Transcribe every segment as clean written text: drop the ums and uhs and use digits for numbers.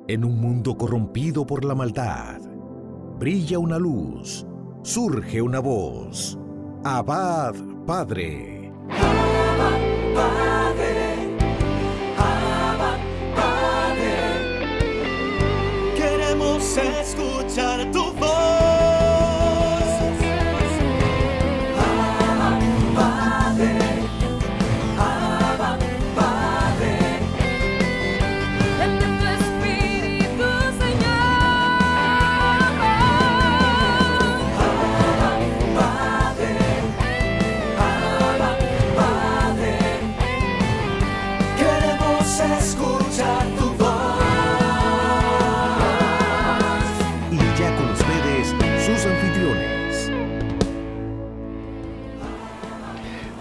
En un mundo corrompido por la maldad, brilla una luz, surge una voz. Abba, Padre. Abba, Padre. Abba, Padre. Queremos escuchar tu voz. Abba, Padre. Abba, Padre. Envía tu Espíritu, Señor. Abba, Padre. Abba, Padre. Queremos escuchar tu voz. Y ya con ustedes, sus anfitriones.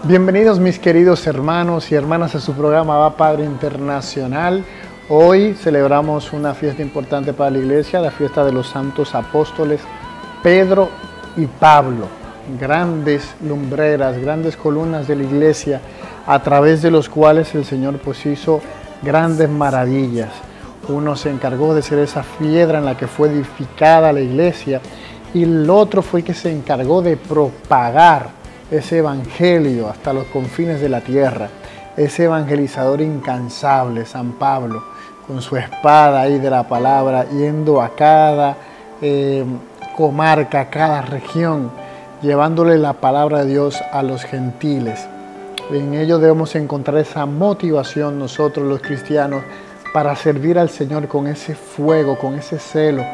Bienvenidos mis queridos hermanos y hermanas a su programa Abba Padre Internacional. Hoy celebramos una fiesta importante para la iglesia, la fiesta de los santos apóstoles Pedro y Pablo. Grandes lumbreras, grandes columnas de la iglesia a través de los cuales el Señor pues hizo grandes maravillas. Uno se encargó de ser esa piedra en la que fue edificada la iglesia y el otro fue el que se encargó de propagar ese evangelio hasta los confines de la tierra, ese evangelizador incansable, San Pablo, con su espada ahí de la palabra, yendo a cada comarca, a cada región, llevándole la palabra de Dios a los gentiles. En ello debemos encontrar esa motivación nosotros los cristianos para servir al Señor con ese fuego, con ese celo,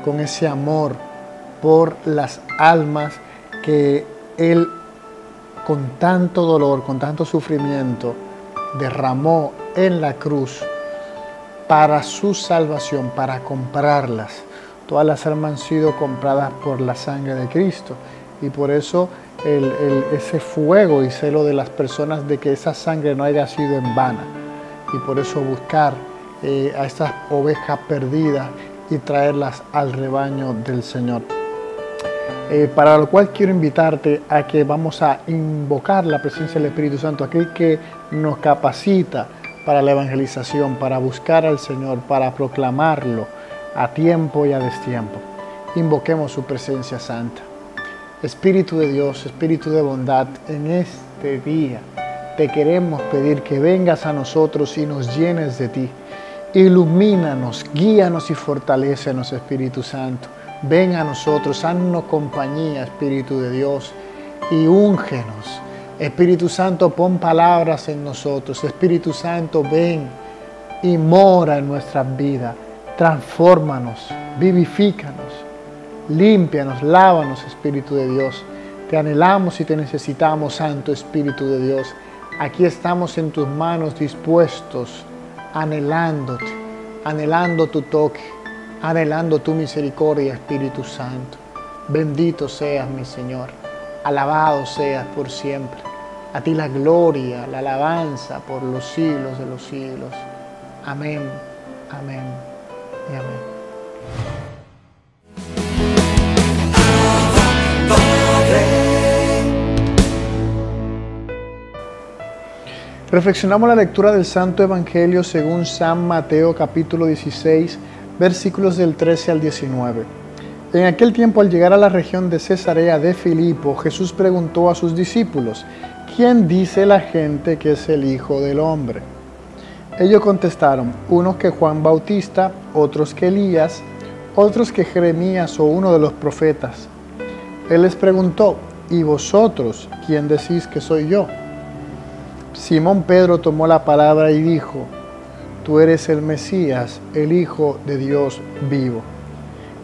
con ese amor por las almas que Él con tanto dolor, con tanto sufrimiento, derramó en la cruz para su salvación, para comprarlas. Todas las almas han sido compradas por la sangre de Cristo y por eso ese fuego y celo de las personas de que esa sangre no haya sido en vana, y por eso buscar a estas ovejas perdidas y traerlas al rebaño del Señor. Para lo cual quiero invitarte a que vamos a invocar la presencia del Espíritu Santo, aquel que nos capacita para la evangelización, para buscar al Señor, para proclamarlo a tiempo y a destiempo. Invoquemos su presencia santa. Espíritu de Dios, Espíritu de bondad, en este día te queremos pedir que vengas a nosotros y nos llenes de ti. Ilumínanos, guíanos y fortalécenos, Espíritu Santo. Ven a nosotros, haznos compañía, Espíritu de Dios, y úngenos. Espíritu Santo, pon palabras en nosotros. Espíritu Santo, ven y mora en nuestras vidas. Transfórmanos, vivifícanos, límpianos, lávanos, Espíritu de Dios. Te anhelamos y te necesitamos, Santo Espíritu de Dios. Aquí estamos en tus manos dispuestos, anhelándote, anhelando tu toque, anhelando tu misericordia, Espíritu Santo. Bendito seas, mi Señor. Alabado seas por siempre. A ti la gloria, la alabanza por los siglos de los siglos. Amén, amén y amén. Reflexionamos la lectura del Santo Evangelio según San Mateo capítulo 16, versículos del 13 al 19. En aquel tiempo, al llegar a la región de Cesarea de Filipo, Jesús preguntó a sus discípulos: ¿quién dice la gente que es el Hijo del Hombre? Ellos contestaron: unos que Juan Bautista, otros que Elías, otros que Jeremías o uno de los profetas. Él les preguntó: ¿y vosotros quién decís que soy yo? Simón Pedro tomó la palabra y dijo: tú eres el Mesías, el Hijo de Dios vivo.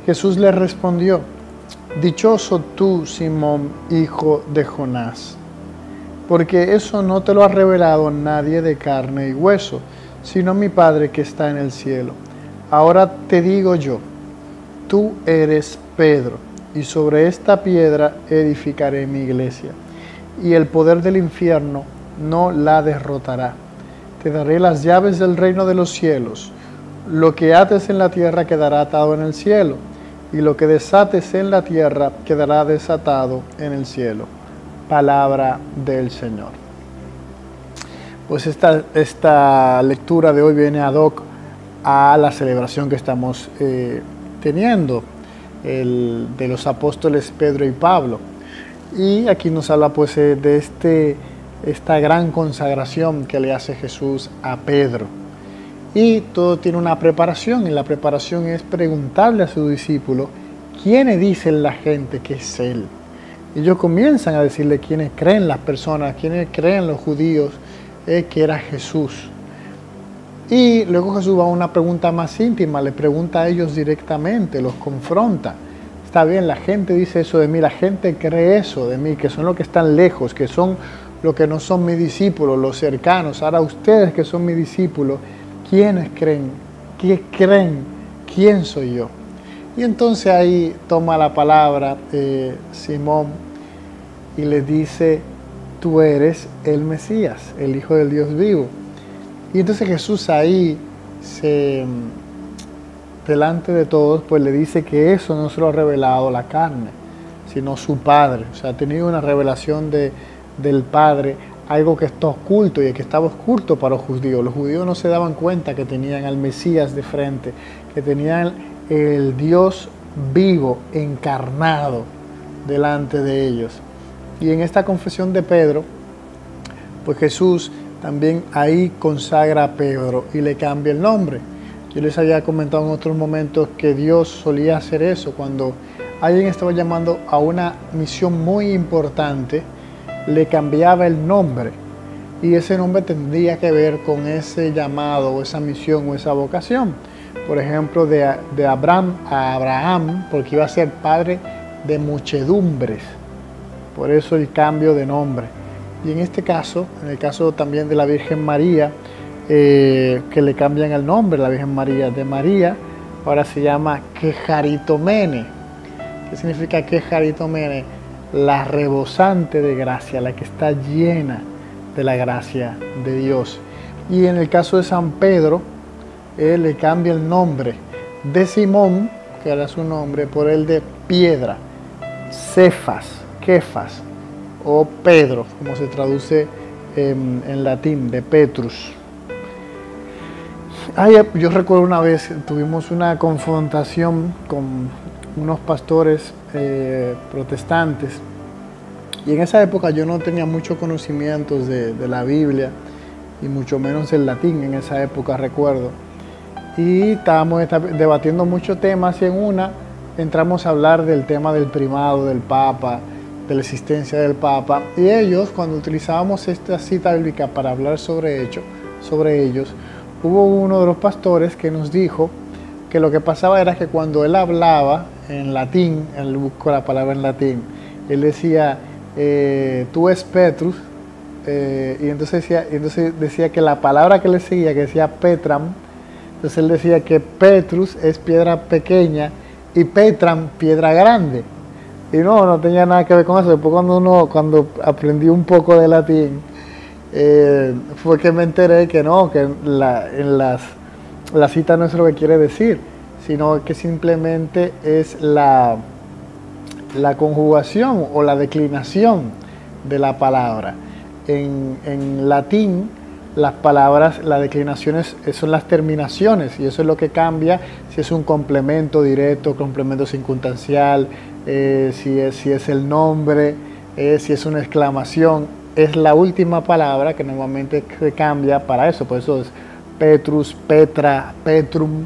Jesús le respondió: dichoso tú, Simón, hijo de Jonás, porque eso no te lo ha revelado nadie de carne y hueso, sino mi Padre que está en el cielo. Ahora te digo yo, tú eres Pedro, y sobre esta piedra edificaré mi iglesia, y el poder del infierno no la derrotará. Te daré las llaves del reino de los cielos. Lo que ates en la tierra quedará atado en el cielo, y lo que desates en la tierra quedará desatado en el cielo. Palabra del Señor. Pues esta lectura de hoy viene ad hoc a la celebración que estamos teniendo, de los apóstoles Pedro y Pablo. Y aquí nos habla pues de esta gran consagración que le hace Jesús a Pedro. Y todo tiene una preparación, y la preparación es preguntarle a su discípulo quiénes dicen la gente que es Él. Ellos comienzan a decirle quiénes creen las personas, quiénes creen los judíos, que era Jesús. Y luego Jesús va a una pregunta más íntima, le pregunta a ellos directamente, los confronta. Está bien, la gente dice eso de mí, la gente cree eso de mí, que son los que están lejos, que son los que no son mis discípulos, los cercanos. Ahora ustedes que son mis discípulos, ¿quiénes creen? ¿Qué creen? ¿Quién soy yo? Y entonces ahí toma la palabra Simón y le dice, tú eres el Mesías, el Hijo del Dios vivo. Y entonces Jesús ahí, delante de todos, pues le dice que eso no se lo ha revelado la carne, sino su Padre. O sea, ha tenido una revelación del Padre, algo que está oculto y que estaba oculto para los judíos. Los judíos no se daban cuenta que tenían al Mesías de frente, que tenían el Dios vivo, encarnado, delante de ellos. Y en esta confesión de Pedro, pues Jesús también ahí consagra a Pedro y le cambia el nombre. Yo les había comentado en otros momentos que Dios solía hacer eso. Cuando alguien estaba llamando a una misión muy importante, le cambiaba el nombre. Y ese nombre tendría que ver con ese llamado, o esa misión, o esa vocación. Por ejemplo, de Abraham a Abraham, porque iba a ser padre de muchedumbres. Por eso el cambio de nombre. Y en este caso, en el caso también de la Virgen María, que le cambian el nombre, la Virgen María de María, ahora se llama Quejaritomene. ¿Qué significa Quejaritomene? La rebosante de gracia, la que está llena de la gracia de Dios. Y en el caso de San Pedro, le cambia el nombre de Simón, que era su nombre, por el de piedra, Cefas, Kefas, o Pedro, como se traduce en latín, de Petrus. Yo recuerdo una vez tuvimos una confrontación con unos pastores protestantes, y en esa época yo no tenía muchos conocimientos de la Biblia, y mucho menos el latín en esa época, recuerdo. Y estábamos debatiendo muchos temas, y en una entramos a hablar del tema del primado del Papa, de la existencia del Papa, y ellos, cuando utilizábamos esta cita bíblica para hablar sobre ellos, hubo uno de los pastores que nos dijo que lo que pasaba era que cuando él hablaba en latín, él buscó la palabra en latín, él decía, tú es Petrus, y entonces decía que la palabra que le seguía, que decía Petram, entonces él decía que Petrus es piedra pequeña y Petram piedra grande. Y no tenía nada que ver con eso. Después cuando aprendí un poco de latín, fue que me enteré que no, que la cita no es lo que quiere decir, sino que simplemente es la conjugación o la declinación de la palabra. En latín, las palabras, las declinaciones son las terminaciones, y eso es lo que cambia si es un complemento directo, complemento circunstancial, si es el nombre, si es una exclamación. Es la última palabra que normalmente se cambia para eso. Por eso es Petrus, Petra, Petrum,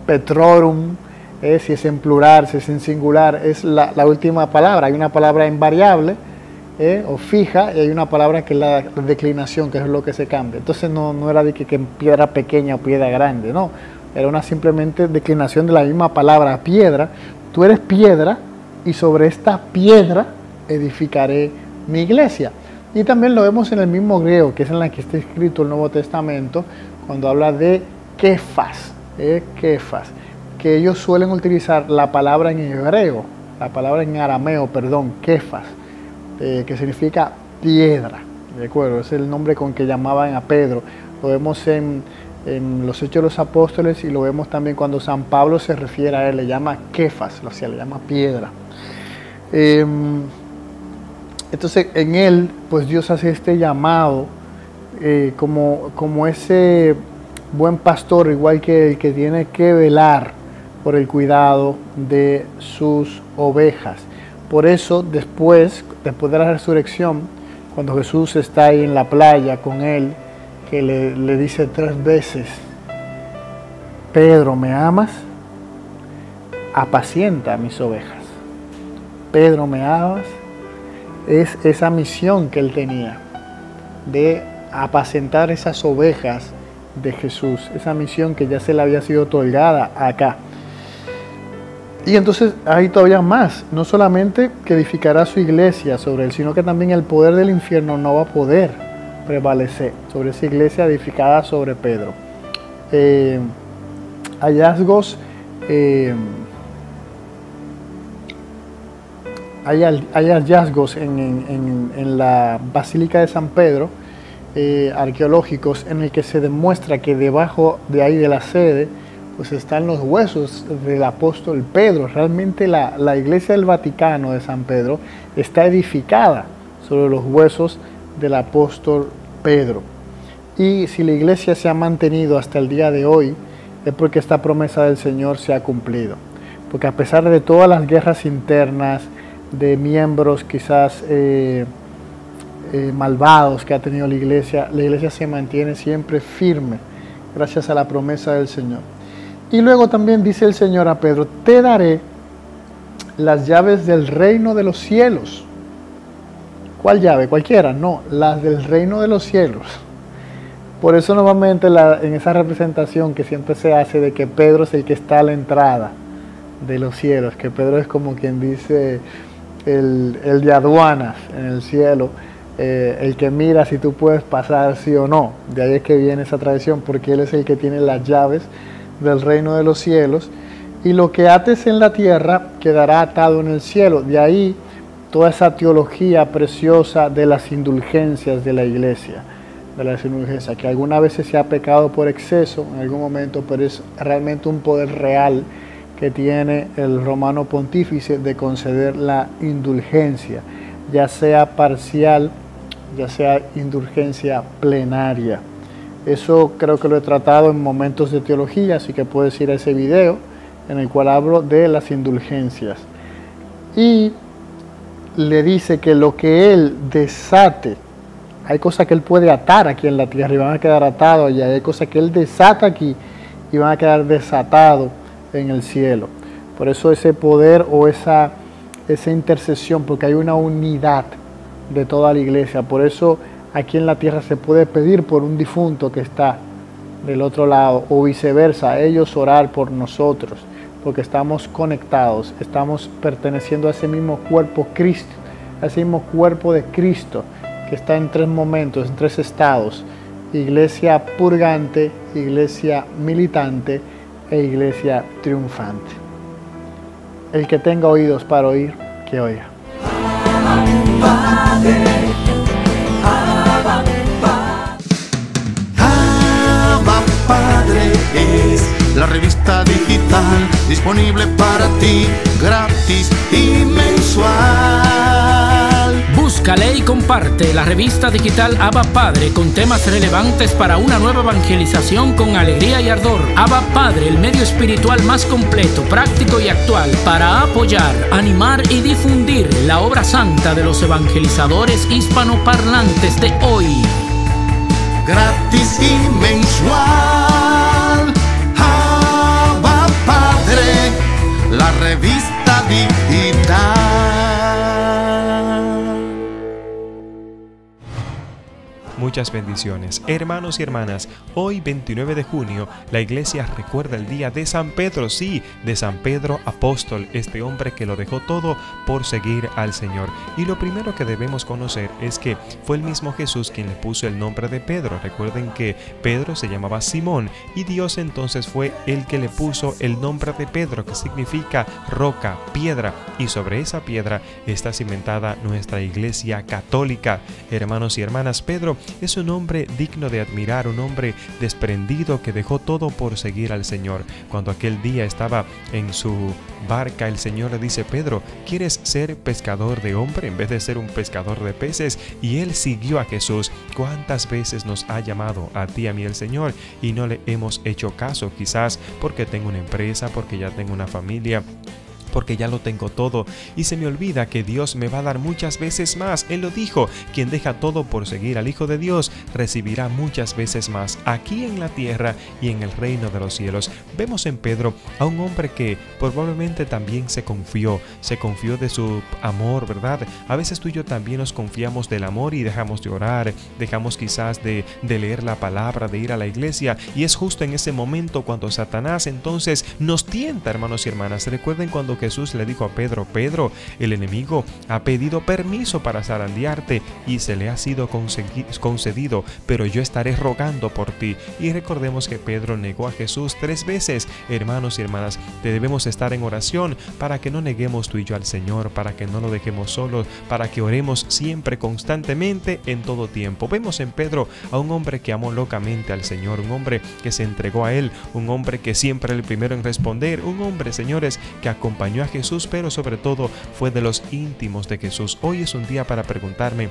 Petrorum. Si es en plural, si es en singular, es la última palabra. Hay una palabra invariable o fija, y hay una palabra que es la declinación, que es lo que se cambia. Entonces no era de que piedra pequeña o piedra grande, no. Era una simplemente declinación de la misma palabra piedra. Tú eres piedra, y sobre esta piedra edificaré mi iglesia. Y también lo vemos en el mismo griego, que es en la que está escrito el Nuevo Testamento, cuando habla de Kefas, Kefas, que ellos suelen utilizar la palabra en hebreo, la palabra en arameo, perdón, Kefas, que significa piedra, ¿de acuerdo? Es el nombre con que llamaban a Pedro. Lo vemos en los Hechos de los Apóstoles, y lo vemos también cuando San Pablo se refiere a él, le llama Kefas, o sea, le llama piedra. Entonces en él, pues Dios hace este llamado como ese buen pastor, igual que el que tiene que velar por el cuidado de sus ovejas. Por eso, después de la resurrección, cuando Jesús está ahí en la playa con él, que le dice 3 veces, Pedro, ¿me amas? Apacienta mis ovejas. Pedro, ¿me amas? Es esa misión que él tenía de apacentar esas ovejas de Jesús, esa misión que ya se le había sido otorgada acá. Y entonces hay todavía más, no solamente que edificará su iglesia sobre él, sino que también el poder del infierno no va a poder prevalecer sobre esa iglesia edificada sobre Pedro. Hallazgos, hay hallazgos en la Basílica de San Pedro, arqueológicos, en el que se demuestra que debajo de ahí de la sede pues están los huesos del apóstol Pedro. Realmente la iglesia del Vaticano de San Pedro está edificada sobre los huesos del apóstol Pedro. Y si la iglesia se ha mantenido hasta el día de hoy, es porque esta promesa del Señor se ha cumplido. Porque a pesar de todas las guerras internas, de miembros quizás malvados que ha tenido la iglesia se mantiene siempre firme, gracias a la promesa del Señor. Y luego también dice el Señor a Pedro, te daré las llaves del reino de los cielos. ¿Cuál llave? Cualquiera, no, las del reino de los cielos. Por eso normalmente en esa representación que siempre se hace de que Pedro es el que está a la entrada de los cielos, que Pedro es como quien dice el de aduanas en el cielo, el que mira si tú puedes pasar sí o no. De ahí es que viene esa tradición, porque él es el que tiene las llaves del reino de los cielos, y lo que ates en la tierra quedará atado en el cielo. De ahí toda esa teología preciosa de las indulgencias de la iglesia, que algunas veces se ha pecado por exceso en algún momento, pero es realmente un poder real que tiene el romano pontífice de conceder la indulgencia, ya sea parcial, ya sea indulgencia plenaria. Eso creo que lo he tratado en momentos de teología, así que puedes ir a ese video en el cual hablo de las indulgencias. Y le dice que lo que él desate, hay cosas que él puede atar aquí en la tierra y van a quedar atados allá, hay cosas que él desata aquí y van a quedar desatados en el cielo. Por eso ese poder o esa intercesión, porque hay una unidad de toda la iglesia. Por eso aquí en la tierra se puede pedir por un difunto que está del otro lado, o viceversa, ellos orar por nosotros, porque estamos conectados, estamos perteneciendo a ese mismo cuerpo Cristo, a ese mismo cuerpo de Cristo, que está en 3 momentos, en 3 estados: iglesia purgante, iglesia militante e iglesia triunfante. El que tenga oídos para oír, que oiga. Abba Padre es la revista digital disponible para ti, gratis y mensual. Búscale y comparte la revista digital Abba Padre con temas relevantes para una nueva evangelización con alegría y ardor. Abba Padre, el medio espiritual más completo, práctico y actual para apoyar, animar y difundir la obra santa de los evangelizadores hispanoparlantes de hoy. Gratis y mensual. Abba Padre, la revista digital. Muchas bendiciones. Hermanos y hermanas, hoy 29 de junio, la iglesia recuerda el día de San Pedro, sí, de San Pedro apóstol, este hombre que lo dejó todo por seguir al Señor. Y lo primero que debemos conocer es que fue el mismo Jesús quien le puso el nombre de Pedro. Recuerden que Pedro se llamaba Simón y Dios entonces fue el que le puso el nombre de Pedro, que significa roca, piedra, y sobre esa piedra está cimentada nuestra iglesia católica. Hermanos y hermanas, Pedro Es un hombre digno de admirar, un hombre desprendido que dejó todo por seguir al Señor. Cuando aquel día estaba en su barca, el Señor le dice: Pedro, ¿quieres ser pescador de hombre en vez de ser un pescador de peces? Y él siguió a Jesús. ¿Cuántas veces nos ha llamado a ti y a mí el Señor y no le hemos hecho caso? Quizás porque tengo una empresa, porque ya tengo una familia, porque ya lo tengo todo y se me olvida que Dios me va a dar muchas veces más. Él lo dijo: quien deja todo por seguir al Hijo de Dios recibirá muchas veces más aquí en la tierra y en el reino de los cielos. Vemos en Pedro a un hombre que probablemente también se confió de su amor, ¿verdad? A veces tú y yo también nos confiamos del amor y dejamos de orar, dejamos quizás de leer la palabra, de ir a la iglesia, y es justo en ese momento cuando Satanás entonces nos tienta, hermanos y hermanas. Recuerden cuando Jesús le dijo a Pedro: Pedro, el enemigo ha pedido permiso para zarandearte y se le ha sido concedido, pero yo estaré rogando por ti. Y recordemos que Pedro negó a Jesús 3 veces. Hermanos y hermanas, debemos estar en oración para que no neguemos tú y yo al Señor, para que no lo dejemos solo, para que oremos siempre, constantemente, en todo tiempo. Vemos en Pedro a un hombre que amó locamente al Señor, un hombre que se entregó a Él, un hombre que siempre era el primero en responder, un hombre, señores, que acompañó a Jesús, pero sobre todo fue de los íntimos de Jesús. Hoy es un día para preguntarme: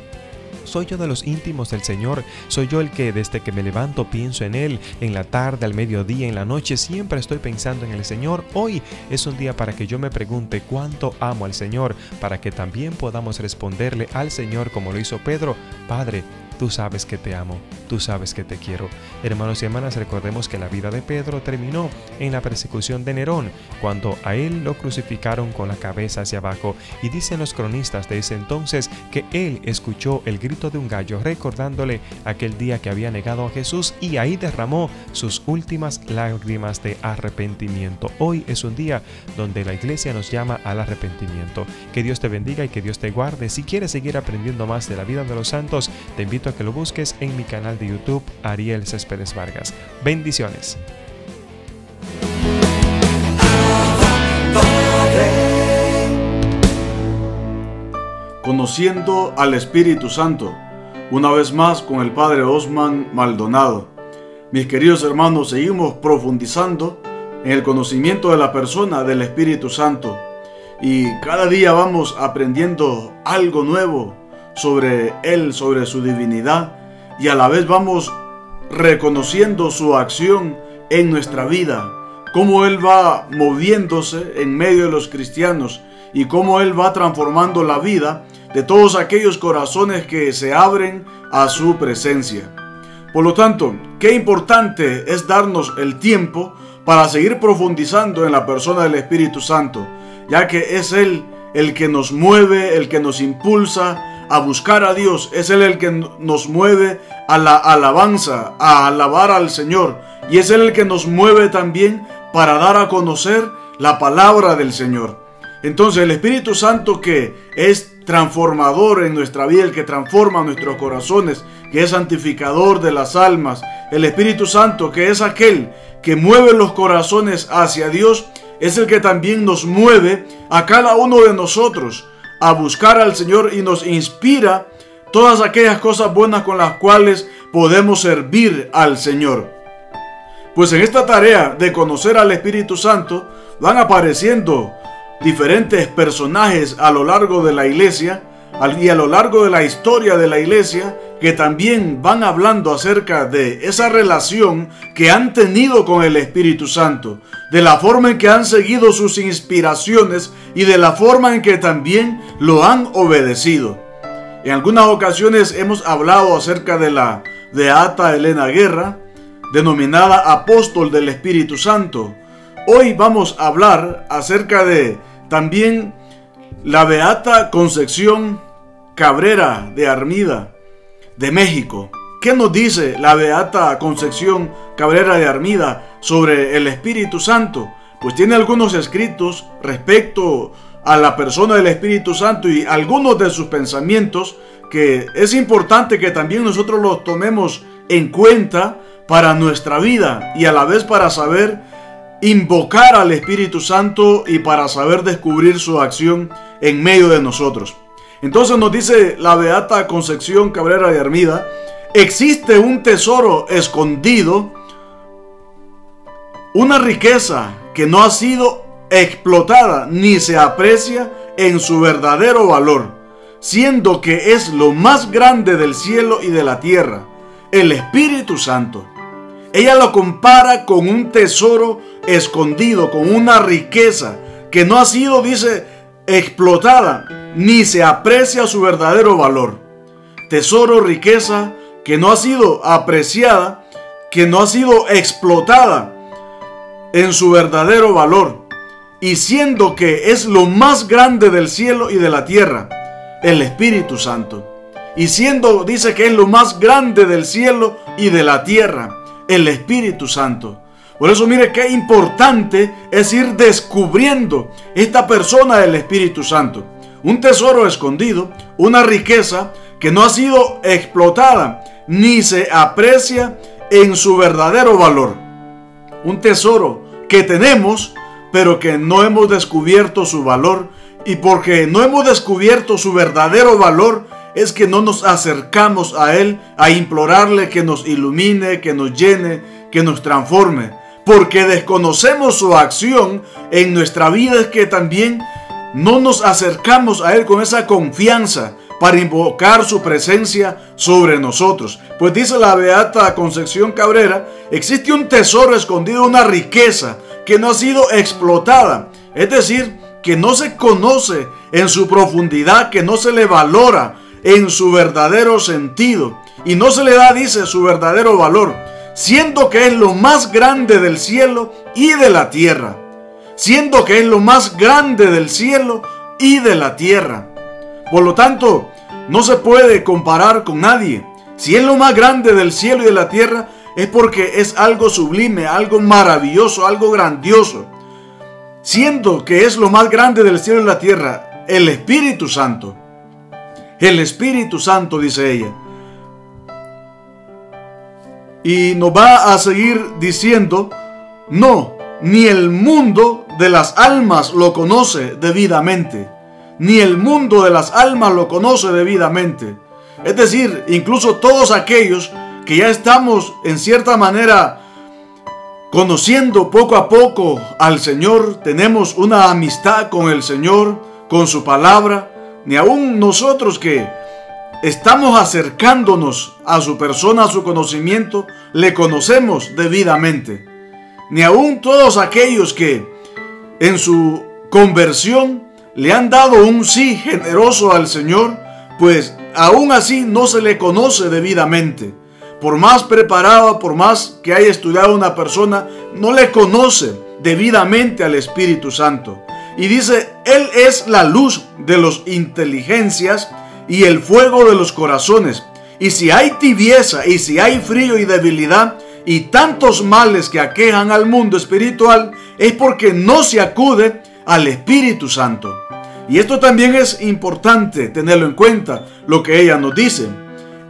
¿soy yo de los íntimos del Señor? ¿Soy yo el que desde que me levanto pienso en Él? En la tarde, al mediodía, en la noche, siempre estoy pensando en el Señor. Hoy es un día para que yo me pregunte cuánto amo al Señor, para que también podamos responderle al Señor como lo hizo Pedro: Padre, tú sabes que te amo, tú sabes que te quiero. Hermanos y hermanas, recordemos que la vida de Pedro terminó en la persecución de Nerón, cuando a él lo crucificaron con la cabeza hacia abajo. Y dicen los cronistas de ese entonces que él escuchó el grito de un gallo, recordándole aquel día que había negado a Jesús, y ahí derramó sus últimas lágrimas de arrepentimiento. Hoy es un día donde la iglesia nos llama al arrepentimiento. Que Dios te bendiga y que Dios te guarde. Si quieres seguir aprendiendo más de la vida de los santos, te invito a que lo busques en mi canal de YouTube, Ariel Céspedes Vargas. Bendiciones. Conociendo al Espíritu Santo, una vez más con el Padre Osman Maldonado. Mis queridos hermanos, seguimos profundizando en el conocimiento de la persona del Espíritu Santo, y cada día vamos aprendiendo algo nuevo sobre Él, sobre su divinidad, y a la vez vamos reconociendo su acción en nuestra vida, cómo Él va moviéndose en medio de los cristianos y cómo Él va transformando la vida de todos aquellos corazones que se abren a su presencia. Por lo tanto, qué importante es darnos el tiempo para seguir profundizando en la persona del Espíritu Santo, ya que es Él el que nos mueve, el que nos impulsa a buscar a Dios. Es Él el que nos mueve a la alabanza, a alabar al Señor, y es Él el que nos mueve también para dar a conocer la palabra del Señor. Entonces el Espíritu Santo, que es transformador en nuestra vida, el que transforma nuestros corazones, que es santificador de las almas, el Espíritu Santo, que es aquel que mueve los corazones hacia Dios, es el que también nos mueve a cada uno de nosotros a buscar al Señor y nos inspira todas aquellas cosas buenas con las cuales podemos servir al Señor. Pues en esta tarea de conocer al Espíritu Santo van apareciendo diferentes personajes a lo largo de la iglesia y a lo largo de la historia de la iglesia, que también van hablando acerca de esa relación que han tenido con el Espíritu Santo, de la forma en que han seguido sus inspiraciones y de la forma en que también lo han obedecido. En algunas ocasiones hemos hablado acerca de la beata Elena Guerra, denominada apóstol del Espíritu Santo. Hoy vamos a hablar acerca de también la beata Concepción Cabrera de Armida, de México. ¿Qué nos dice la beata Concepción Cabrera de Armida sobre el Espíritu Santo? Pues tiene algunos escritos respecto a la persona del Espíritu Santo y algunos de sus pensamientos que es importante que también nosotros los tomemos en cuenta para nuestra vida y a la vez para saber invocar al Espíritu Santo y para saber descubrir su acción en medio de nosotros. Entonces nos dice la beata Concepción Cabrera de Armida: existe un tesoro escondido, una riqueza que no ha sido explotada ni se aprecia en su verdadero valor, siendo que es lo más grande del cielo y de la tierra, el Espíritu Santo. Ella lo compara con un tesoro escondido, con una riqueza que no ha sido, dice, explotada, ni se aprecia su verdadero valor. Tesoro, riqueza que no ha sido apreciada, que no ha sido explotada en su verdadero valor, y siendo que es lo más grande del cielo y de la tierra, el Espíritu Santo. Y siendo, dice que es lo más grande del cielo y de la tierra, el Espíritu Santo. Por eso mire qué importante es ir descubriendo esta persona del Espíritu Santo. Un tesoro escondido, una riqueza que no ha sido explotada ni se aprecia en su verdadero valor. Un tesoro que tenemos, pero que no hemos descubierto su valor. Y porque no hemos descubierto su verdadero valor, es que no nos acercamos a Él a implorarle que nos ilumine, que nos llene, que nos transforme. Porque desconocemos su acción en nuestra vida, es que también no nos acercamos a Él con esa confianza para invocar su presencia sobre nosotros. Pues dice la beata Concepción Cabrera, existe un tesoro escondido, una riqueza que no ha sido explotada. Es decir, que no se conoce en su profundidad, que no se le valora en su verdadero sentido. Y no se le da, dice, su verdadero valor, siendo que es lo más grande del cielo y de la tierra. Siendo que es lo más grande del cielo y de la tierra. Por lo tanto, no se puede comparar con nadie. Si es lo más grande del cielo y de la tierra, es porque es algo sublime, algo maravilloso, algo grandioso. Siendo que es lo más grande del cielo y de la tierra, el Espíritu Santo. El Espíritu Santo, dice ella. Y nos va a seguir diciendo, no, ni el mundo de las almas lo conoce debidamente. Ni el mundo de las almas lo conoce debidamente. Es decir, incluso todos aquellos que ya estamos en cierta manera conociendo poco a poco al Señor, tenemos una amistad con el Señor, con su palabra, ni aún nosotros que estamos acercándonos a su persona, a su conocimiento, le conocemos debidamente. Ni aún todos aquellos que en su conversión le han dado un sí generoso al Señor, pues aún así no se le conoce debidamente. Por más preparado, por más que haya estudiado una persona, no le conoce debidamente al Espíritu Santo. Y dice, Él es la luz de las inteligencias y el fuego de los corazones. Y si hay tibieza, y si hay frío y debilidad, y tantos males que aquejan al mundo espiritual, es porque no se acude al Espíritu Santo. Y esto también es importante tenerlo en cuenta, lo que ella nos dice.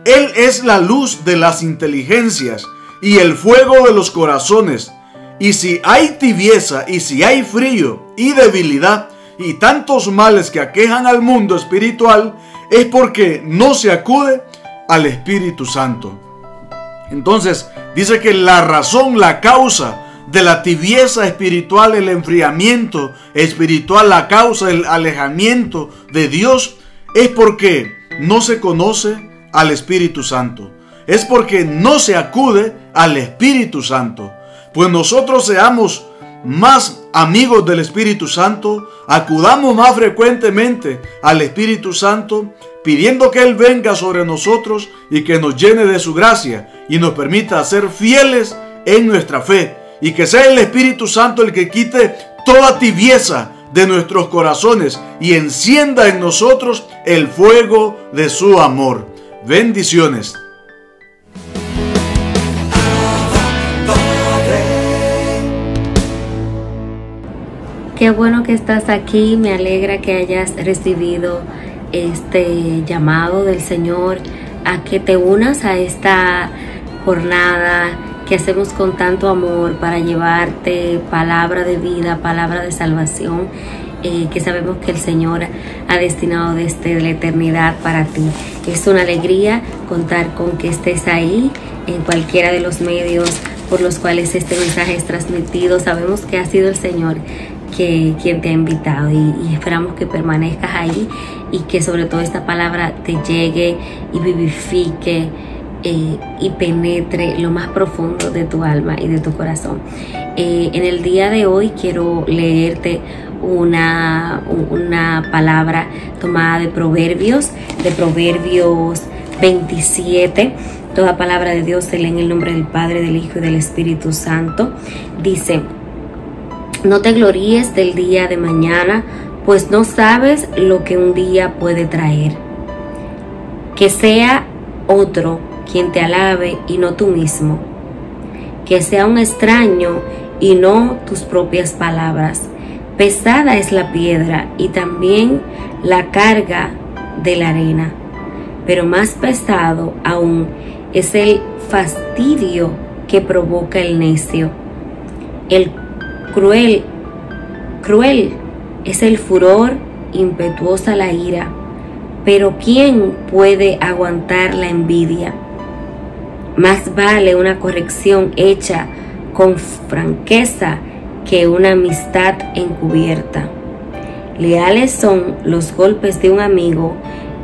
Él es la luz de las inteligencias y el fuego de los corazones. Y si hay tibieza, y si hay frío y debilidad, y tantos males que aquejan al mundo espiritual, es porque no se acude al Espíritu Santo. Entonces, dice que la razón, la causa de la tibieza espiritual, el enfriamiento espiritual, la causa del alejamiento de Dios, es porque no se conoce al Espíritu Santo. Es porque no se acude al Espíritu Santo. Pues nosotros seamos más amigos del Espíritu Santo, acudamos más frecuentemente al Espíritu Santo, pidiendo que Él venga sobre nosotros y que nos llene de su gracia y nos permita ser fieles en nuestra fe, y que sea el Espíritu Santo el que quite toda tibieza de nuestros corazones y encienda en nosotros el fuego de su amor. Bendiciones. Qué bueno que estás aquí, me alegra que hayas recibido este llamado del Señor a que te unas a esta jornada que hacemos con tanto amor para llevarte palabra de vida, palabra de salvación. que sabemos que el Señor ha destinado desde la eternidad para ti. Es una alegría contar con que estés ahí en cualquiera de los medios por los cuales este mensaje es transmitido. Sabemos que ha sido el Señor quien te ha invitado y esperamos que permanezcas ahí y que sobre todo esta palabra te llegue y vivifique y penetre lo más profundo de tu alma y de tu corazón. En el día de hoy quiero leerte una palabra tomada de Proverbios 27. Toda palabra de Dios se lee en el nombre del Padre, del Hijo y del Espíritu Santo. Dice: no te gloríes del día de mañana, pues no sabes lo que un día puede traer. Que sea otro quien te alabe y no tú mismo. Que sea un extraño y no tus propias palabras. Pesada es la piedra y también la carga de la arena, pero más pesado aún es el fastidio que provoca el necio. El cruel es el furor, impetuosa la ira, pero ¿quién puede aguantar la envidia? Más vale una corrección hecha con franqueza que una amistad encubierta. Leales son los golpes de un amigo,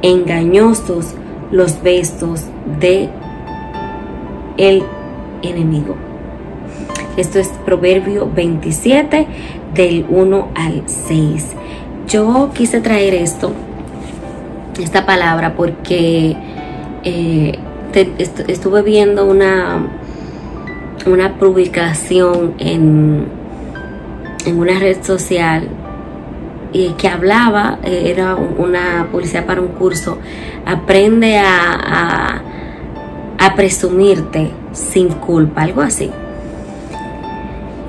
engañosos los besos de el enemigo. Esto es Proverbio 27 del 1 al 6. Yo quise traer esta palabra porque estuve viendo una publicación en una red social que hablaba, era una publicidad para un curso: aprende a presumirte sin culpa, algo así.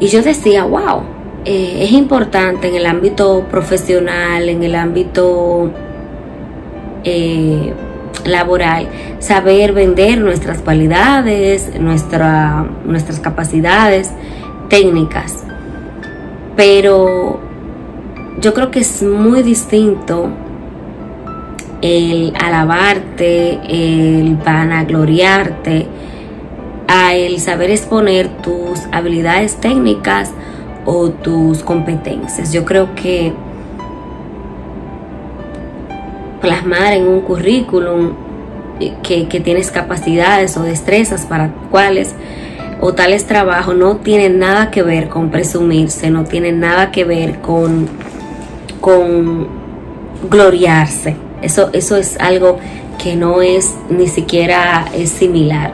Y yo decía, wow, es importante en el ámbito profesional, en el ámbito laboral, saber vender nuestras cualidades, nuestras capacidades técnicas. Pero yo creo que es muy distinto el alabarte, el vanagloriarte, a el saber exponer tus habilidades técnicas o tus competencias. Yo creo que plasmar en un currículum que tienes capacidades o destrezas para cuáles o tales trabajos no tiene nada que ver con presumirse, no tiene nada que ver con gloriarse. Eso es algo que no es ni siquiera es similar.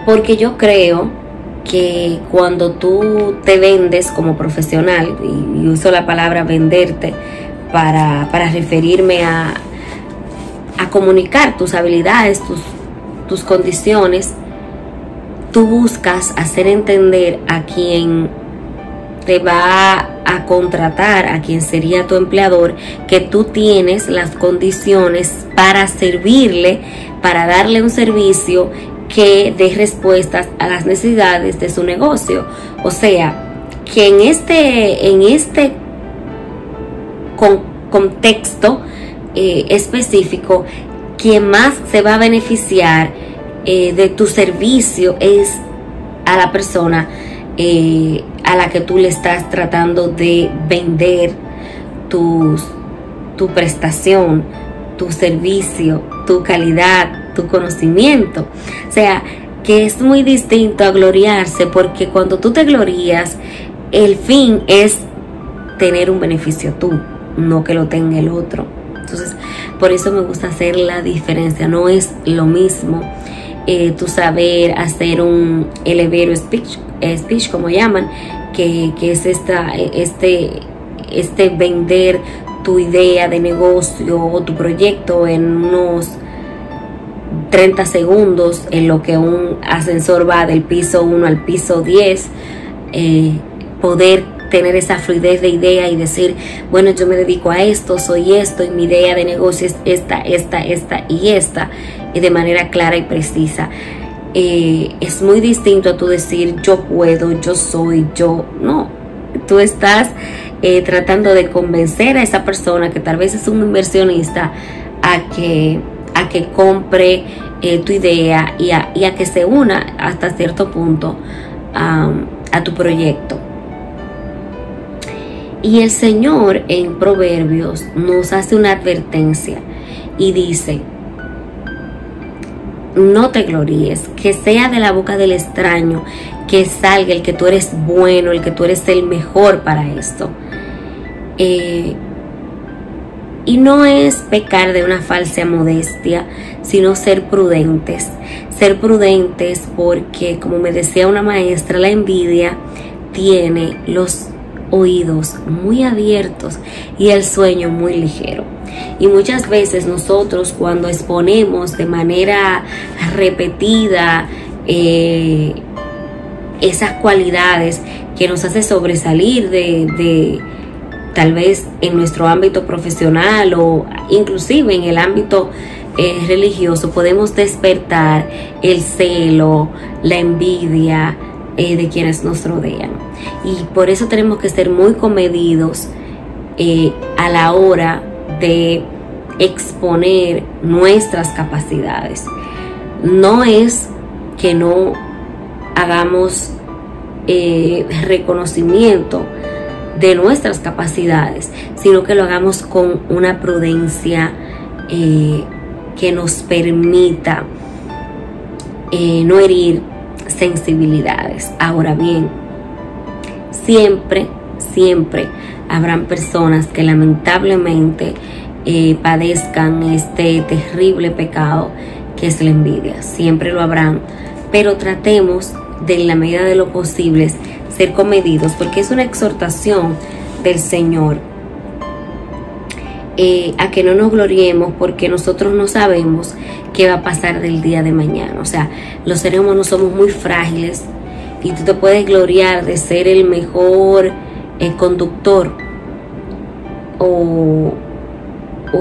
Porque yo creo que cuando tú te vendes como profesional, y uso la palabra venderte para referirme a comunicar tus habilidades, tus condiciones, tú buscas hacer entender a quien te va a contratar, a quien sería tu empleador, que tú tienes las condiciones para servirle, para darle un servicio que dé respuestas a las necesidades de su negocio. O sea, que en este contexto específico, quien más se va a beneficiar de tu servicio es a la persona a la que tú le estás tratando de vender tu prestación, tu servicio, tu calidad, tu conocimiento. O sea, que es muy distinto a gloriarse, porque cuando tú te glorías, el fin es tener un beneficio tú, no que lo tenga el otro. Entonces, por eso me gusta hacer la diferencia. No es lo mismo tu saber hacer un elevator speech como llaman, que es este vender tu idea de negocio o tu proyecto en unos 30 segundos, en lo que un ascensor va del piso 1 al piso 10, poder tener esa fluidez de idea y decir, bueno, yo me dedico a esto, soy esto, y mi idea de negocio es esta y esta, y de manera clara y precisa. Es muy distinto a tú decir, yo puedo, yo soy, yo no. Tú estás tratando de convencer a esa persona que tal vez es un inversionista a que compre tu idea y a que se una hasta cierto punto a tu proyecto. Y el Señor en Proverbios nos hace una advertencia y dice: no te gloríes, que sea de la boca del extraño que salga el que tú eres bueno, el que tú eres el mejor para esto. Y no es pecar de una falsa modestia, sino ser prudentes. Ser prudentes porque, como me decía una maestra, la envidia tiene los oídos muy abiertos y el sueño muy ligero. Y muchas veces nosotros, cuando exponemos de manera repetida esas cualidades que nos hace sobresalir de tal vez en nuestro ámbito profesional o inclusive en el ámbito religioso, podemos despertar el celo, la envidia de quienes nos rodean. Y por eso tenemos que ser muy comedidos a la hora de exponer nuestras capacidades. No es que no hagamos reconocimiento de nuestras capacidades, sino que lo hagamos con una prudencia que nos permita no herir sensibilidades. Ahora bien, siempre habrán personas que lamentablemente padezcan este terrible pecado que es la envidia. Siempre lo habrán, pero tratemos de, en la medida de lo posible, ser comedidos, porque es una exhortación del Señor a que no nos gloriemos, porque nosotros no sabemos qué va a pasar del día de mañana. O sea, los seres humanos somos muy frágiles y tú te puedes gloriar de ser el mejor conductor o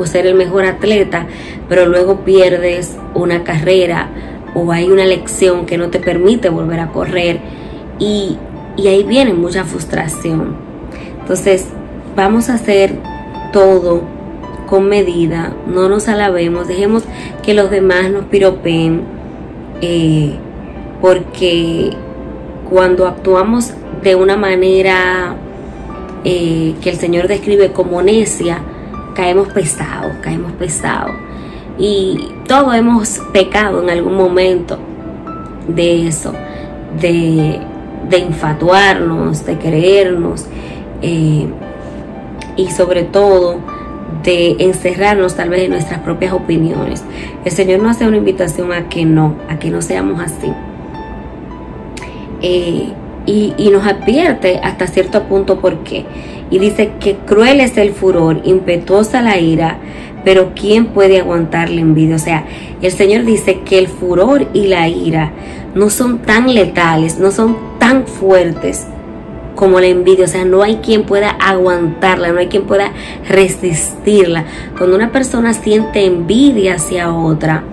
ser el mejor atleta, pero luego pierdes una carrera o hay una lección que no te permite volver a correr y ahí viene mucha frustración. Entonces vamos a hacer todo con medida, no nos alabemos, dejemos que los demás nos piropeen, porque cuando actuamos de una manera que el Señor describe como necia, caemos pesados, y todos hemos pecado en algún momento de eso, de infatuarnos, de creernos, y sobre todo de encerrarnos tal vez en nuestras propias opiniones. El Señor nos hace una invitación a que no seamos así, y nos advierte hasta cierto punto por qué. Y dice que cruel es el furor, impetuosa la ira, pero ¿quién puede aguantar la envidia? O sea, el Señor dice que el furor y la ira no son tan letales, no son tan fuertes como la envidia. O sea, no hay quien pueda aguantarla, no hay quien pueda resistirla. Cuando una persona siente envidia hacia otra,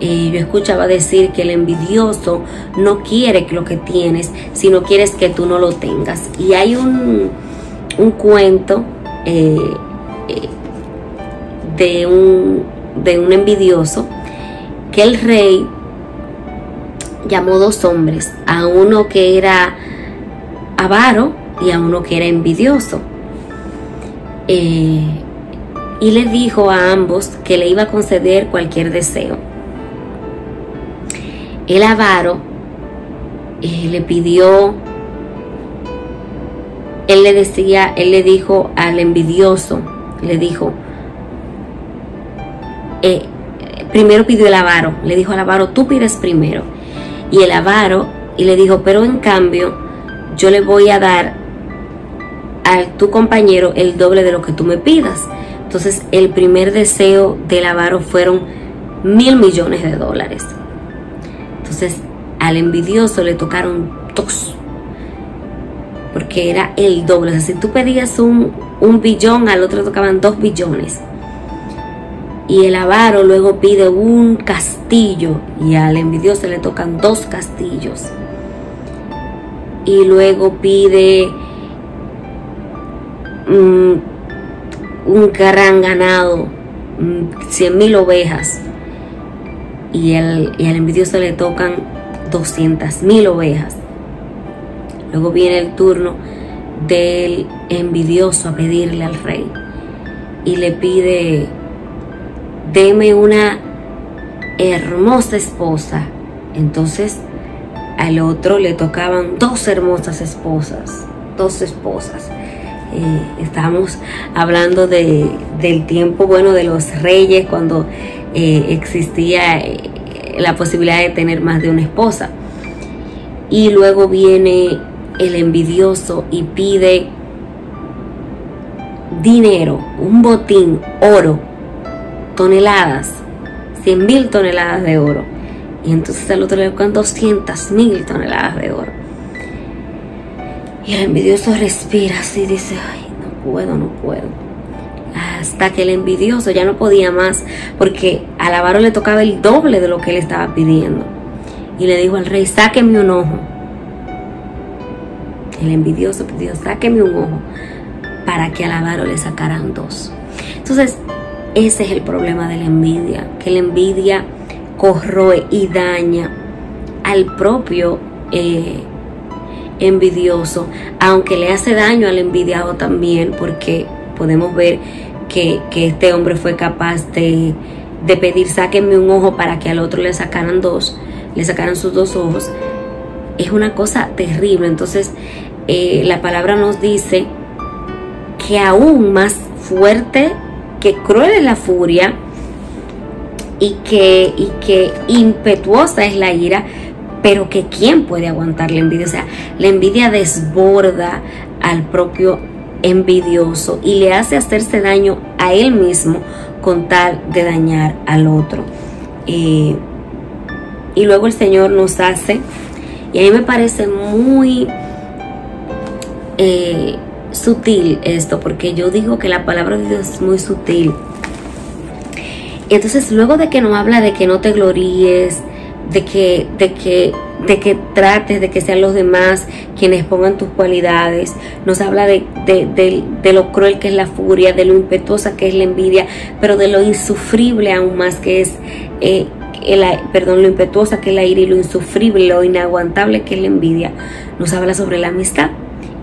yo escuchaba decir que el envidioso no quiere lo que tienes, sino quieres que tú no lo tengas. Y hay un cuento de un envidioso, que el rey llamó dos hombres, a uno que era avaro y a uno que era envidioso, y le dijo a ambos que le iba a conceder cualquier deseo. El avaro le pidió, él le dijo al envidioso, le dijo, primero pidió el avaro, le dijo al avaro, tú pides primero. Y el avaro, y le dijo, pero en cambio yo le voy a dar a tu compañero el doble de lo que tú me pidas. Entonces el primer deseo del avaro fueron $1,000 millones. Entonces al envidioso le tocaron 2, porque era el doble. O sea, si tú pedías un billón, al otro le tocaban 2 billones. Y el avaro luego pide un castillo y al envidioso le tocan 2 castillos. Y luego pide un gran ganado, 100,000 ovejas, y al envidioso le tocan 200,000 ovejas. Luego viene el turno del envidioso a pedirle al rey y le pide: deme una hermosa esposa. Entonces al otro le tocaban 2 hermosas esposas, 2 esposas. Estamos hablando del tiempo bueno de los reyes, cuando existía la posibilidad de tener más de una esposa. Y luego viene el envidioso y pide dinero, un botín, oro, toneladas, 100,000 toneladas de oro. Y entonces al otro le tocan 200,000 toneladas de oro. Y el envidioso respira así y dice: ay, no puedo. Hasta que el envidioso ya no podía más, porque al avaro le tocaba el doble de lo que él estaba pidiendo. Y le dijo al rey: sáqueme un ojo. El envidioso pidió: sáqueme un ojo, para que al avaro le sacaran 2. Entonces, ese es el problema de la envidia, que la envidia corroe y daña al propio envidioso, aunque le hace daño al envidiado también, porque podemos ver que este hombre fue capaz de pedir: sáquenme un ojo, para que al otro le sacaran sus 2 ojos. Es una cosa terrible. Entonces la palabra nos dice que aún más fuerte, que cruel es la furia, y que impetuosa es la ira, pero que ¿quién puede aguantar la envidia? O sea, la envidia desborda al propio envidioso y le hace hacerse daño a él mismo con tal de dañar al otro. Y luego el Señor nos hace, y a mí me parece muy sutil esto, porque yo digo que la palabra de Dios es muy sutil. Entonces, luego de que nos habla de que no te gloríes, de que trates de que sean los demás quienes pongan tus cualidades, nos habla de lo cruel que es la furia, de lo impetuosa que es la envidia, pero de lo insufrible aún más que es lo impetuosa que es la ira, y lo insufrible, lo inaguantable que es la envidia. Nos habla sobre la amistad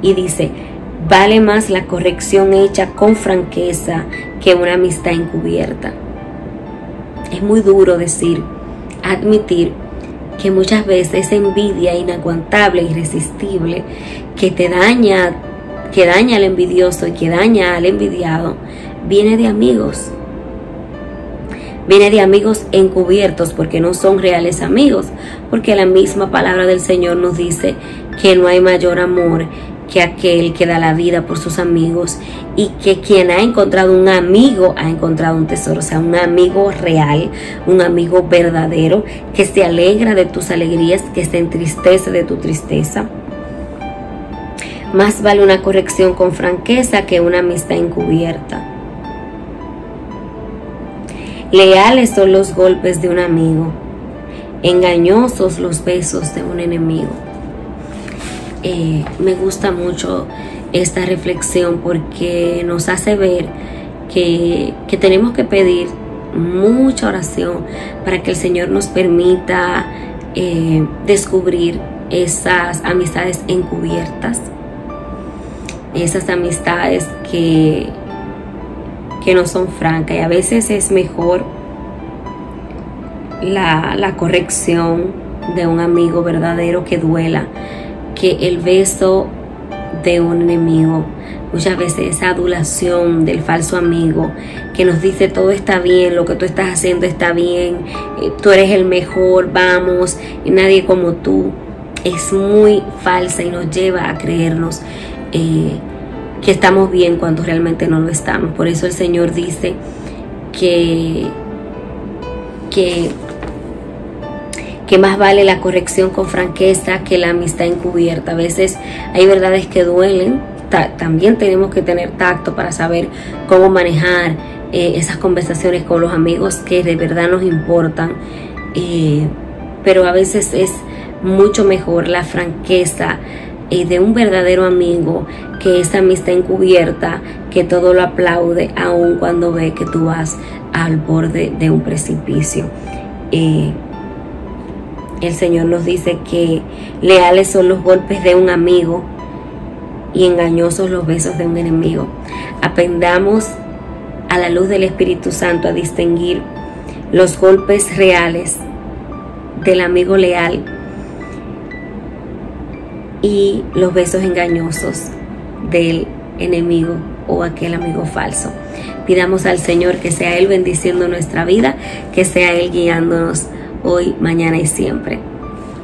y dice: vale más la corrección hecha con franqueza que una amistad encubierta. Es muy duro admitir que muchas veces esa envidia inaguantable, irresistible, que daña al envidioso y que daña al envidiado, viene de amigos. Viene de amigos encubiertos, porque no son reales amigos, porque la misma palabra del Señor nos dice que no hay mayor amor que aquel que da la vida por sus amigos, y que quien ha encontrado un amigo ha encontrado un tesoro. O sea, un amigo real, un amigo verdadero, que se alegra de tus alegrías, que se entristece de tu tristeza. Más vale una corrección con franqueza que una amistad encubierta. Leales son los golpes de un amigo, engañosos los besos de un enemigo. Me gusta mucho esta reflexión, porque nos hace ver que tenemos que pedir mucha oración para que el Señor nos permita descubrir esas amistades encubiertas, esas amistades que no son francas. Y a veces es mejor la corrección de un amigo verdadero que duela, que el beso de un enemigo. Muchas veces esa adulación del falso amigo que nos dice: todo está bien, lo que tú estás haciendo está bien, tú eres el mejor, vamos, y nadie como tú, es muy falsa y nos lleva a creernos que estamos bien cuando realmente no lo estamos. Por eso el Señor dice que más vale la corrección con franqueza que la amistad encubierta. A veces hay verdades que duelen. También tenemos que tener tacto para saber cómo manejar esas conversaciones con los amigos que de verdad nos importan. Pero a veces es mucho mejor la franqueza y de un verdadero amigo, que esa amistad encubierta, que todo lo aplaude aun cuando ve que tú vas al borde de un precipicio. El Señor nos dice que leales son los golpes de un amigo y engañosos los besos de un enemigo. Aprendamos a la luz del Espíritu Santo a distinguir los golpes reales del amigo leal y los besos engañosos del enemigo o aquel amigo falso. Pidamos al Señor que sea Él bendiciendo nuestra vida, que sea Él guiándonos hoy, mañana y siempre.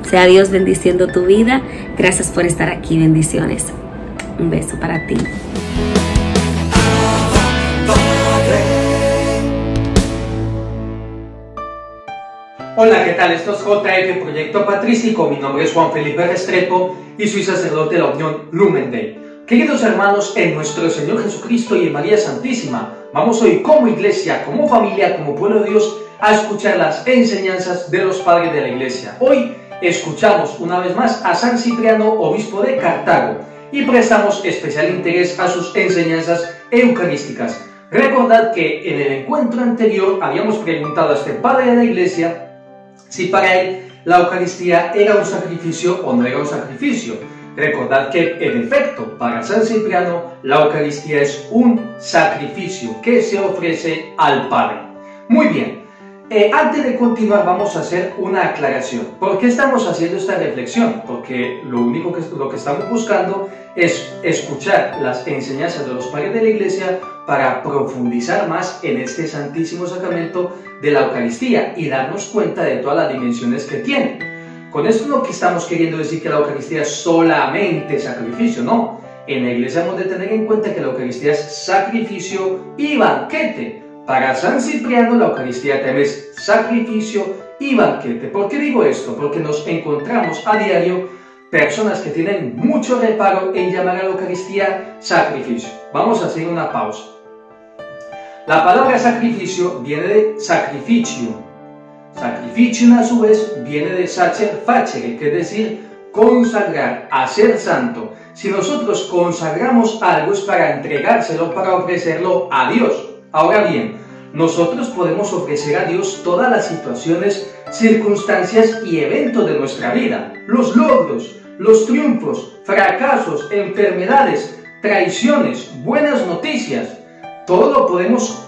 Sea Dios bendiciendo tu vida. Gracias por estar aquí. Bendiciones. Un beso para ti. Hola, ¿qué tal? Esto es JF Proyecto Patrístico. Mi nombre es Juan Felipe Restrepo y soy sacerdote de la Unión Lumen Day. Queridos hermanos, en nuestro Señor Jesucristo y en María Santísima, vamos hoy como iglesia, como familia, como pueblo de Dios, a escuchar las enseñanzas de los padres de la iglesia. Hoy escuchamos una vez más a San Cipriano, obispo de Cartago, y prestamos especial interés a sus enseñanzas eucarísticas. Recordad que en el encuentro anterior habíamos preguntado a este padre de la iglesia si para él la Eucaristía era un sacrificio o no era un sacrificio. Recordad que, en efecto, para San Cipriano, la Eucaristía es un sacrificio que se ofrece al Padre. Muy bien, antes de continuar vamos a hacer una aclaración. ¿Por qué estamos haciendo esta reflexión? Porque lo que estamos buscando es escuchar las enseñanzas de los padres de la Iglesia para profundizar más en este santísimo sacramento de la Eucaristía y darnos cuenta de todas las dimensiones que tiene. Con esto no que estamos queriendo decir que la Eucaristía es solamente sacrificio, no. En la Iglesia hemos de tener en cuenta que la Eucaristía es sacrificio y banquete. Para San Cipriano la Eucaristía también es sacrificio y banquete. ¿Por qué digo esto? Porque nos encontramos a diario personas que tienen mucho reparo en llamar a la Eucaristía sacrificio. Vamos a hacer una pausa. La palabra sacrificio viene de sacrificium. Sacrificium a su vez viene de sacer facere, que es decir, consagrar, hacer santo. Si nosotros consagramos algo es para entregárselo, para ofrecerlo a Dios. Ahora bien, nosotros podemos ofrecer a Dios todas las situaciones, circunstancias y eventos de nuestra vida, los logros, los triunfos, fracasos, enfermedades, traiciones, buenas noticias. Todo lo podemos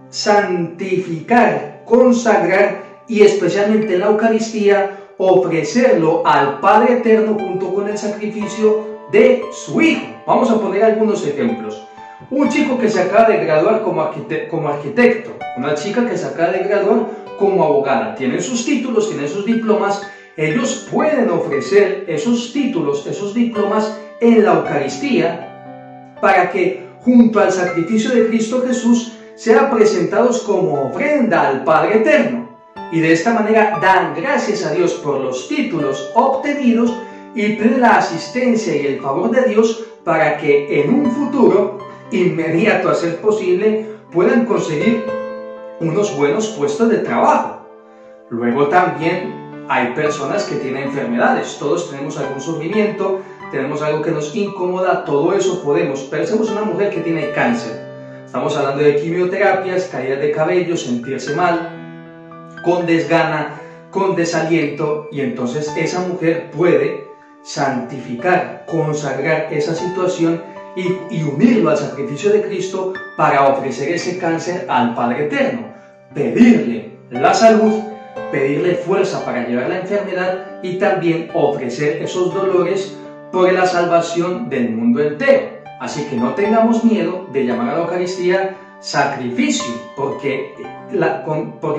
santificar, consagrar y especialmente en la Eucaristía ofrecerlo al Padre Eterno junto con el sacrificio de su Hijo. Vamos a poner algunos ejemplos. Un chico que se acaba de graduar como arquitecto, una chica que se acaba de graduar como abogada, tienen sus títulos, tienen sus diplomas, ellos pueden ofrecer esos títulos, esos diplomas en la Eucaristía para que junto al sacrificio de Cristo Jesús sean presentados como ofrenda al Padre Eterno. Y de esta manera dan gracias a Dios por los títulos obtenidos y piden la asistencia y el favor de Dios para que en un futuro inmediato a ser posible puedan conseguir unos buenos puestos de trabajo. Luego también hay personas que tienen enfermedades, todos tenemos algún sufrimiento, tenemos algo que nos incomoda, todo eso podemos. Pensemos en una mujer que tiene cáncer, estamos hablando de quimioterapias, caídas de cabello, sentirse mal, con desgana, con desaliento, y entonces esa mujer puede santificar, consagrar esa situación y unirlo al sacrificio de Cristo para ofrecer ese cáncer al Padre Eterno, pedirle la salud, pedirle fuerza para llevar la enfermedad y también ofrecer esos dolores por la salvación del mundo entero. Así que no tengamos miedo de llamar a la Eucaristía sacrificio, porque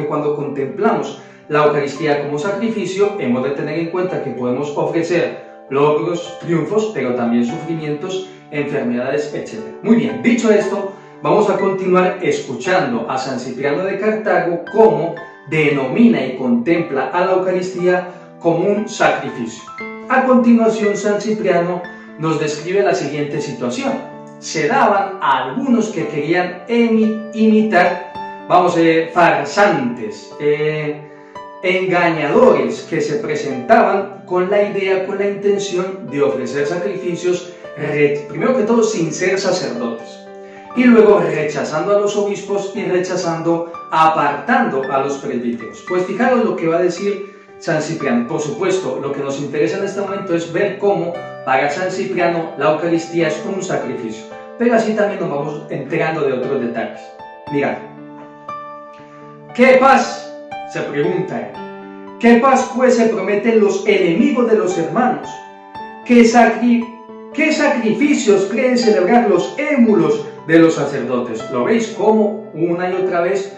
cuando contemplamos la Eucaristía como sacrificio, hemos de tener en cuenta que podemos ofrecer logros, triunfos, pero también sufrimientos, enfermedades, etc. Muy bien, dicho esto, vamos a continuar escuchando a San Cipriano de Cartago cómo denomina y contempla a la Eucaristía como un sacrificio. A continuación, San Cipriano nos describe la siguiente situación. Se daban a algunos que querían imitar, farsantes, engañadores que se presentaban con la idea, con la intención de ofrecer sacrificios, primero que todo sin ser sacerdotes, y luego rechazando a los obispos y apartando a los presbíteros. Pues fijaros lo que va a decir San Cipriano. Por supuesto, lo que nos interesa en este momento es ver cómo para San Cipriano la Eucaristía es un sacrificio, pero así también nos vamos enterando de otros detalles. Mirad, ¿qué paz? Se pregunta él. ¿Qué paz pues se prometen los enemigos de los hermanos? ¿Qué sacrificios creen celebrar los émulos de los sacerdotes? ¿Lo veis cómo una y otra vez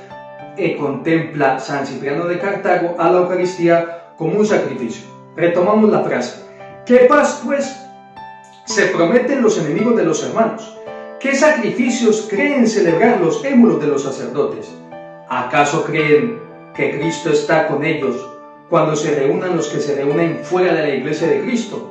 contempla San Cipriano de Cartago a la Eucaristía como un sacrificio? Retomamos la frase. ¿Qué paz pues se prometen los enemigos de los hermanos? ¿Qué sacrificios creen celebrar los émulos de los sacerdotes? ¿Acaso creen que Cristo está con ellos cuando se reúnan los que se reúnen fuera de la iglesia de Cristo?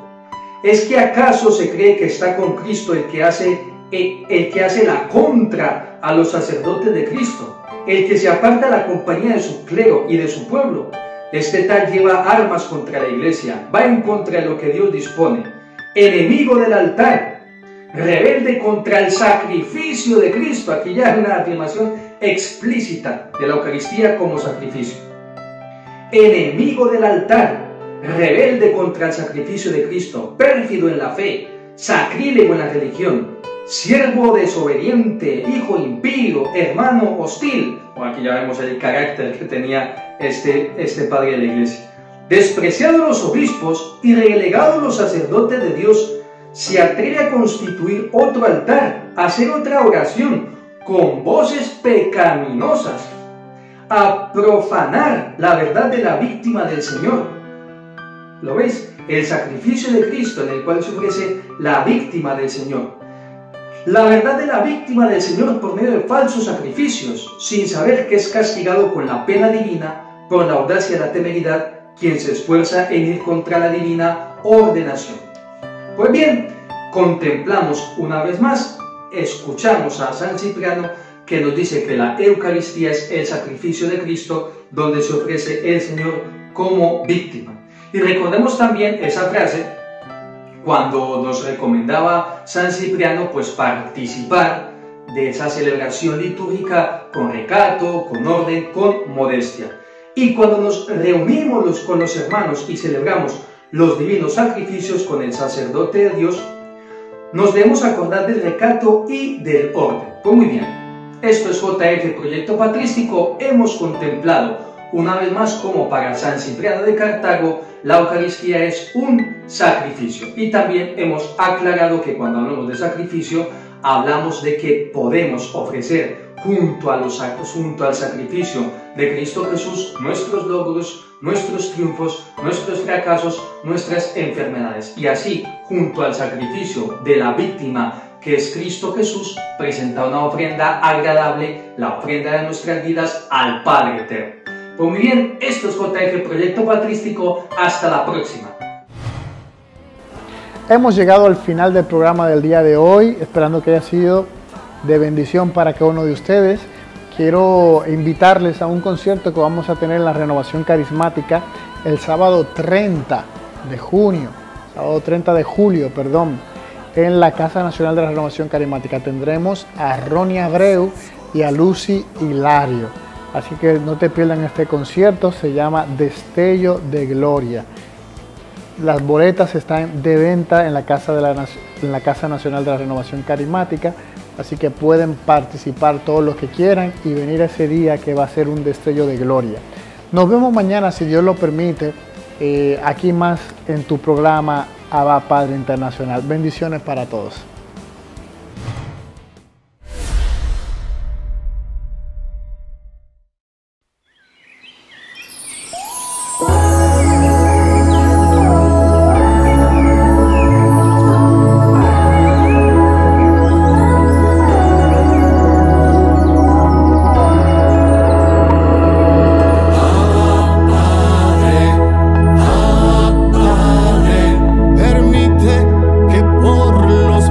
¿Es que acaso se cree que está con Cristo el que hace la contra a los sacerdotes de Cristo, el que se aparta de la compañía de su clero y de su pueblo? Este tal lleva armas contra la iglesia, va en contra de lo que Dios dispone, enemigo del altar, rebelde contra el sacrificio de Cristo. Aquí ya es una afirmación explícita de la Eucaristía como sacrificio. Enemigo del altar, rebelde contra el sacrificio de Cristo, pérfido en la fe, sacrílego en la religión, siervo desobediente, hijo impío, hermano hostil. Bueno, aquí ya vemos el carácter que tenía este padre de la iglesia. Despreciado los obispos y relegado los sacerdotes de Dios, se atreve a constituir otro altar, a hacer otra oración con voces pecaminosas, a profanar la verdad de la víctima del Señor. ¿Lo veis? El sacrificio de Cristo en el cual se ofrece la víctima del Señor. La verdad de la víctima del Señor por medio de falsos sacrificios, sin saber que es castigado con la pena divina por la audacia y la temeridad quien se esfuerza en ir contra la divina ordenación. Pues bien, contemplamos una vez más, escuchamos a San Cipriano que nos dice que la Eucaristía es el sacrificio de Cristo donde se ofrece el Señor como víctima. Y recordemos también esa frase cuando nos recomendaba San Cipriano pues participar de esa celebración litúrgica con recato, con orden, con modestia. Y cuando nos reunimos con los hermanos y celebramos los divinos sacrificios con el sacerdote de Dios, nos debemos acordar del recato y del orden. Pues muy bien, esto es JF Proyecto Patrístico. Hemos contemplado una vez más como para San Cipriano de Cartago la Eucaristía es un sacrificio. Y también hemos aclarado que cuando hablamos de sacrificio, hablamos de que podemos ofrecer junto al sacrificio de Cristo Jesús nuestros logros, nuestros triunfos, nuestros fracasos, nuestras enfermedades. Y así, junto al sacrificio de la víctima que es Cristo Jesús, presenta una ofrenda agradable, la ofrenda de nuestras vidas al Padre Eterno. Pues muy bien, esto es JF Proyecto Patrístico. Hasta la próxima. Hemos llegado al final del programa del día de hoy, esperando que haya sido de bendición para cada uno de ustedes. Quiero invitarles a un concierto que vamos a tener en la Renovación Carismática el sábado 30 de julio, en la Casa Nacional de la Renovación Carismática. Tendremos a Ronnie Abreu y a Lucy Hilario. Así que no te pierdan este concierto, se llama Destello de Gloria. Las boletas están de venta en la Casa Nacional de la Renovación Carismática, así que pueden participar todos los que quieran y venir ese día que va a ser un destello de gloria. Nos vemos mañana, si Dios lo permite, aquí más en tu programa Abba Padre Internacional. Bendiciones para todos. Permite que por los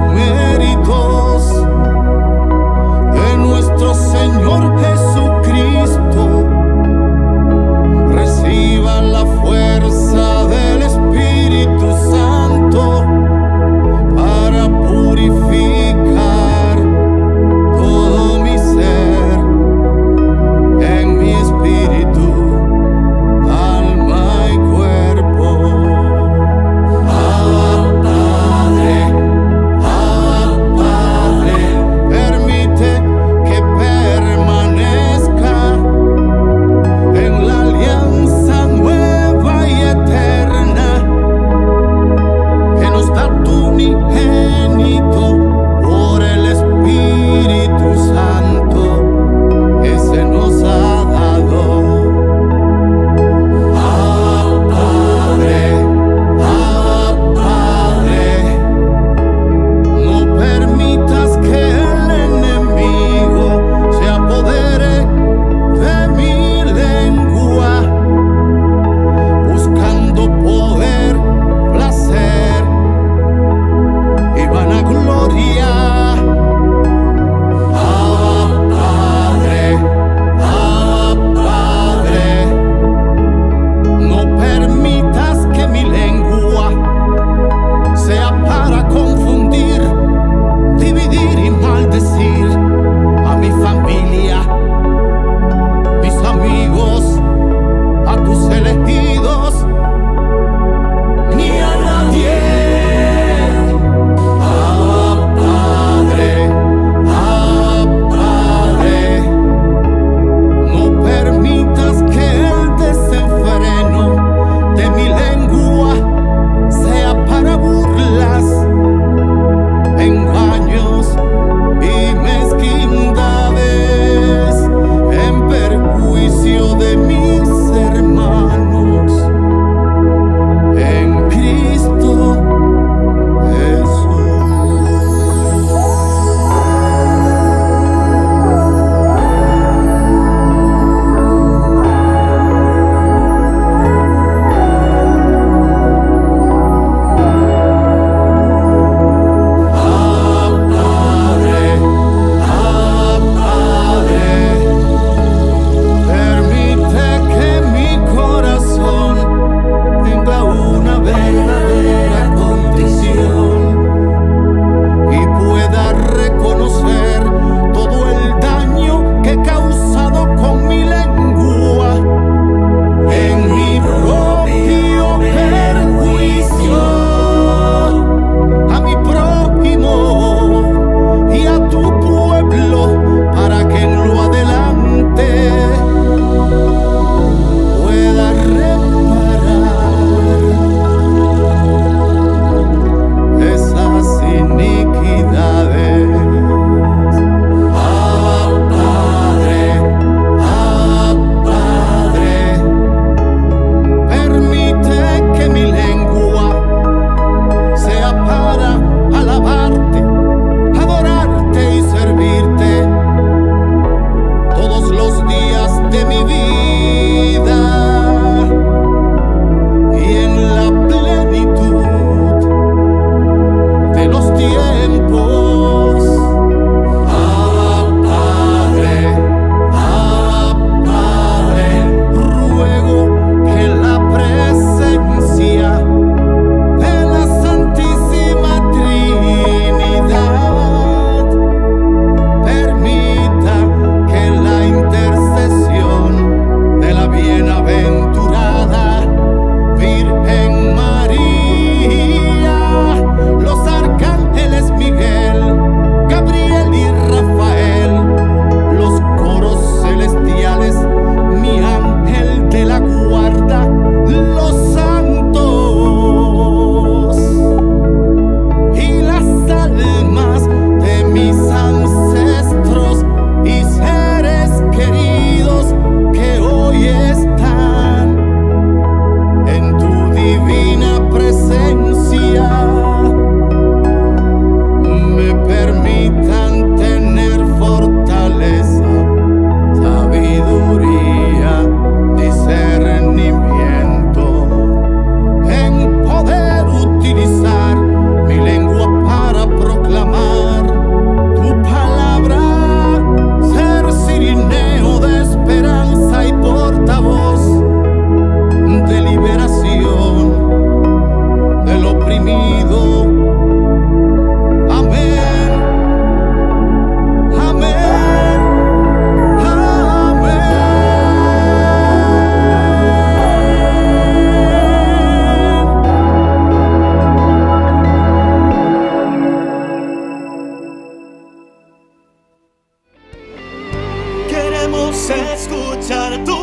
escuchar tu